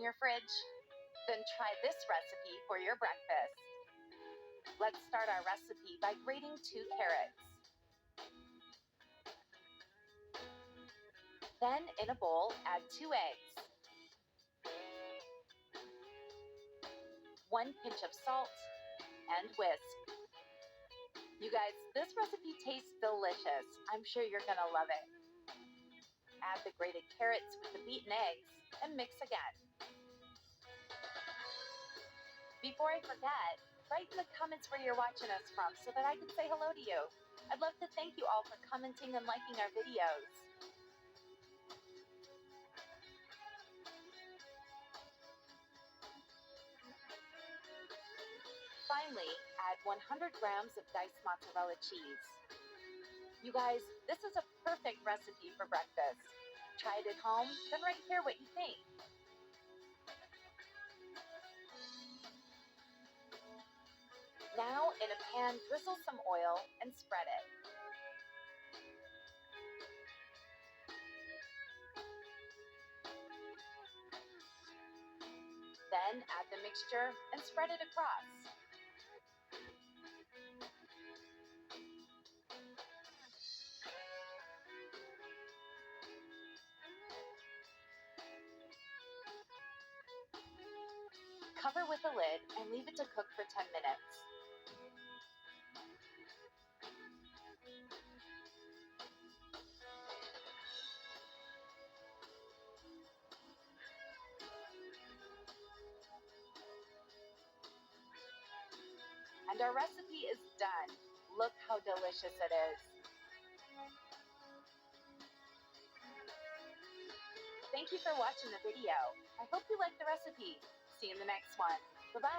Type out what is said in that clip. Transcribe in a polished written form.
in your fridge? Then try this recipe for your breakfast. Let's start our recipe by grating 2 carrots. Then in a bowl, add 2 eggs, 1 pinch of salt, and whisk. You guys, this recipe tastes delicious. I'm sure you're gonna love it. Add the grated carrots with the beaten eggs and mix again. Before I forget, write in the comments where you're watching us from so that I can say hello to you. I'd love to thank you all for commenting and liking our videos. Finally, add 100 grams of diced mozzarella cheese. You guys, this is a perfect recipe for breakfast. Try it at home, then write here what you think. Now, in a pan, drizzle some oil and spread it. Then add the mixture and spread it across. Cover with a lid and leave it to cook for 10 minutes. And our recipe is done. Look how delicious it is. Thank you for watching the video. I hope you liked the recipe. See you in the next one. Bye-bye.